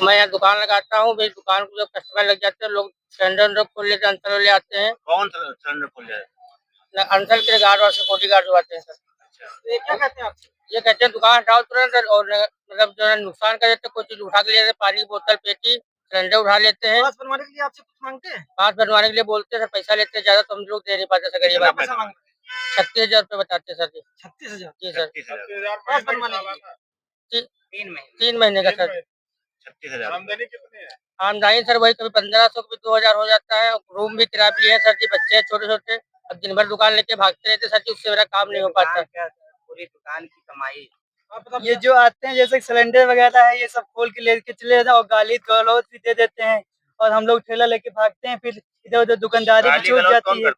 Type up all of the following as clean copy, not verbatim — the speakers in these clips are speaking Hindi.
मैं यहाँ दुकान लगाता हूँ, मेरी दुकान को जब कस्टमर लग जाते हैं, लोग सिलेंडर उलेंडर खोल लेते हैं, अंसर वाले आते हैं। कौन सा सिलेंडर खोल जाए? अंसर के गार्ड और सिक्योरिटी गार्ड जो आते हैं सर। अच्छा, तो ये क्या कहते हैं आप? ये कहते हैं दुकान हटाओ तुरंत और मतलब जो है नुकसान कर देते हैं, कोई चीज उठा के ले जाते हैं, पानी की बोतल, पेटी, सिलेंडर उठा लेते हैं। पास बनवाने के लिए आपसे कुछ मांगते हैं? पास बनवाने के लिए बोलते हैं, पैसा लेते हैं ज्यादा, तो हम लोग दे नहीं पाते सर, गरीब कितना आदमी। पैसा मांग 36,000 रुपये बताते हैं सर जी। 36,000 जी सर। 36,000 पास बनवाने के लिए? ती- 3 महीने। 3 महीने का सर। 36,000 आमदनी कितनी है? आमदनी सर वही कभी 1500 कभी 2000 हो जाता है। रूम भी किराया लिए हैं सर जी, बच्चे हैं छोटे छोटे, अब दिन भर दुकान लेके भागते रहते सर जी, उससे मेरा काम नहीं हो पाता। पूरी दुकान की कमाई। ये जो आते हैं जैसे सिलेंडर वगैरह है, ये सब खोल के लेके चले जाते हैं और गाली गलौज भी दे देते हैं और हम लोग ठेला लेके भागते हैं, फिर इधर उधर दुकानदारी भी छूट जाती है।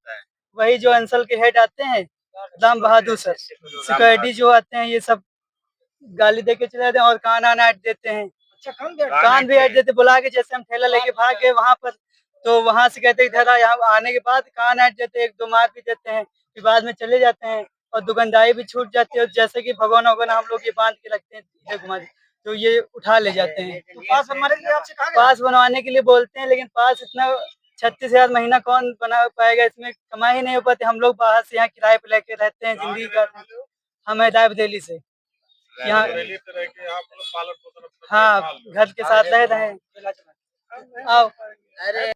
वही जो अंसल के हेड आते हैं, राम बहादुर सर, सिक्योरिटी जो आते हैं, ये सब गाली दे के चले जाते हैं और कान आना ऐड देते हैं। अच्छा, कान भी ऐड देते, बुला के जैसे हम ठेला लेके भाग गए वहाँ पर, तो वहाँ से कहते इधर यहाँ आने के बाद कान ऐड देते, एक दो मार भी देते हैं, फिर बाद में चले जाते हैं और दुकानदारी भी छूट जाती है। जैसे कि भगवाना वगवाना हम लोग ये बांध के रखते हैं इधर घुमा के, तो ये उठा ले जाते हैं। तो पास बनवाने के लिए आपसे कहा गया? पास बनवाने के लिए बोलते हैं, लेकिन पास इतना 36,000 महीना कौन बना पाएगा, इसमें कमाई ही नहीं हो पाती। हम लोग बाहर से यहाँ किराए पे लेके रहते हैं, जिंदगी काटते हैं। हम हैदराबाद दिल्ली से यहाँ, हाँ घर के साथ रह रहे हैं। आओ। अरे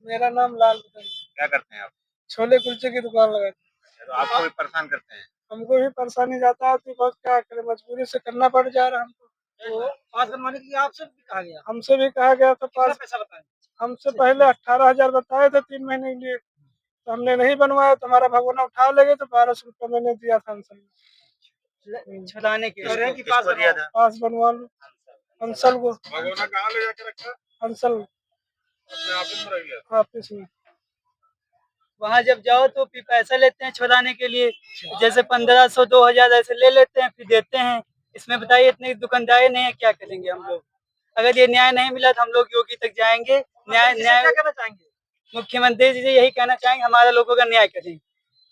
मेरा नाम लाल, क्या करते हैं आप? छोले कुलचे की दुकान लगाते। तो आपको भी परेशान करते हैं? हमको भी परेशानी जाता है, तो बहुत क्या करें, मजबूरी से करना पड़ जा रहा है हमको। तो पास बनवाने के लिए आपसे भी कहा गया? हमसे भी कहा गया था कितना पास, पैसा बताएं? हमसे पहले 18,000 बताए थे 3 महीने के लिए, तो हमने नहीं बनवाया, तो हमारा भगवाना उठा ले गए, तो 1200 रुपया मैंने दिया था अंसल छुड़ाने के लिए। किसको दिया था? पास बनवा लो अंसल को। भगवाना कहाँ ले जाके रखा? अंसल अपने ऑफिस में रख लिया? ऑफिस में। वहाँ जब जाओ तो फिर पैसा लेते हैं छुड़ाने के लिए, जैसे 1500 2000 ऐसे ले लेते हैं, फिर देते हैं। इसमें बताइए इतनी दुकानदारी नहीं है, क्या करेंगे हम लोग? अगर ये न्याय नहीं मिला तो हम लोग योगी तक जाएंगे। न्याय न्याय क्या कहना चाहेंगे? मुख्यमंत्री जी से यही कहना चाहेंगे, हमारे लोगों का न्याय करें।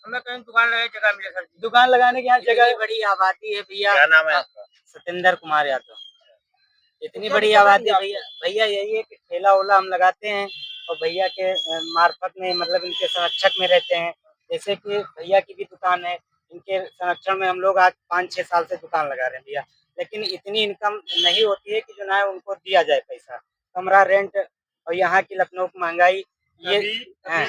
हमें कहीं दुकान लगाने जगह मिले सर जी। दुकान लगाने की यहाँ जगह बड़ी आबादी है भैया। क्या नाम है आपका? सतेंद्र कुमार यादव। इतनी बड़ी आबादी है भैया। भैया यही है कि ठेला ओला हम लगाते हैं और भैया के मार्फत में, मतलब इनके संरक्षक में रहते हैं। जैसे कि भैया की भी दुकान है, इनके संरक्षण में हम लोग आज 5-6 साल से दुकान लगा रहे हैं भैया, लेकिन इतनी इनकम नहीं होती है कि जो है उनको दिया जाए पैसा। कमरा रेंट और यहाँ की लखनऊ की महंगाई ये है।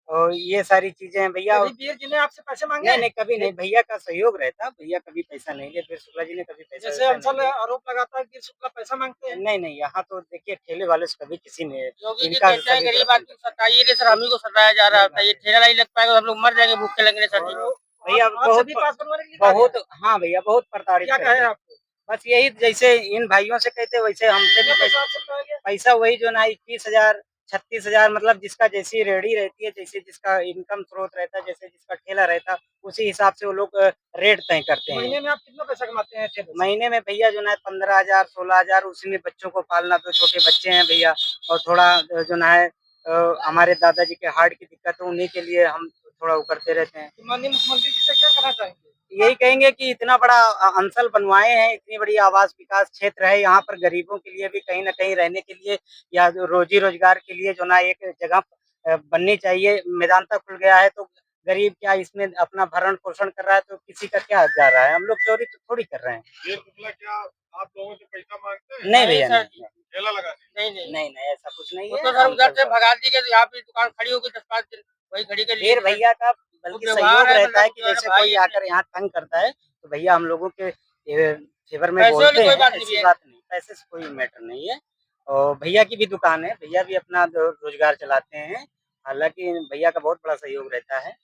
और ये सारी चीजें हैं भैया। जी ने आपसे पैसे मांगे? नहीं नहीं, कभी नहीं, भैया का सहयोग रहता, भैया कभी पैसा नहीं ले। फिर शुक्ला जी ने कभी पैसा जैसे अंसल आरोप लगाता है कि शुक्ला पैसा मांगते हैं। नहीं नहीं, यहाँ तो देखिए ठेले वाले से कभी किसी ने योगी जी इनका कहते हैं गरीब आदमी को सताइए नहीं सर, हम ही को सताया जा रहा है। ये ठेला नहीं लग पाएगा, हम लोग मर जाएंगे, भूखे लगेंगे सर जी। भैया बहुत, हाँ भैया बहुत प्रताड़ित क्या कहे है। आपको? बस यही, जैसे इन भाइयों से कहते वैसे हमसे भी पैसा वही जो ना 21,000 36,000, मतलब जिसका जैसी रेडी रहती है, जैसे जिसका इनकम स्रोत रहता है, जैसे जिसका ठेला रहता है, उसी हिसाब से वो लोग रेट तय करते हैं। महीने में आप कितना पैसा कमाते हैं ठेले से? महीने में भैया जो ना 15,000 16,000, उसी में बच्चों को पालना, तो छोटे बच्चे हैं भैया, और थोड़ा जो ना है हमारे दादाजी के हार्ट की दिक्कत है, उन्हीं के लिए हम थोड़ा वो करते रहते हैं। माननीय मुख्यमंत्री जी से क्या कहना चाहेंगे? यही कहेंगे कि इतना बड़ा अंसल बनवाए हैं, इतनी बड़ी आवास विकास क्षेत्र है, यहाँ पर गरीबों के लिए भी कहीं न कहीं रहने के लिए या रोजी रोजगार के लिए जो ना एक जगह बननी चाहिए। मैदानता खुल गया है, तो गरीब क्या इसमें अपना भरण पोषण कर रहा है, तो किसी का क्या जा रहा है? हम लोग चोरी तो थोड़ी कर रहे हैं। ये शुक्ला क्या आप लोगों से पैसा मांगते हैं? नहीं भैया, सर, नहीं ठेला लगाने? नहीं, ऐसा कुछ नहीं वो है। तो सर उधर से भगा दी गई, तो यहाँ पे दुकान खड़ी होगी 10-5 दिन, वही खड़ी कर ली। फिर भैया का बल्कि व्यवहार सहयोग है, रहता है कि मतलब जैसे भाई कोई आकर यहाँ तंग करता है, तो भैया हम लोगों के फेवर में पैसे वाली बोलते कोई हैं, बात नहीं ऐसी है। बात नहीं, पैसे से कोई मैटर नहीं है। और भैया की भी दुकान है, भैया भी अपना रोजगार चलाते हैं, हालांकि भैया का बहुत बड़ा सहयोग रहता है।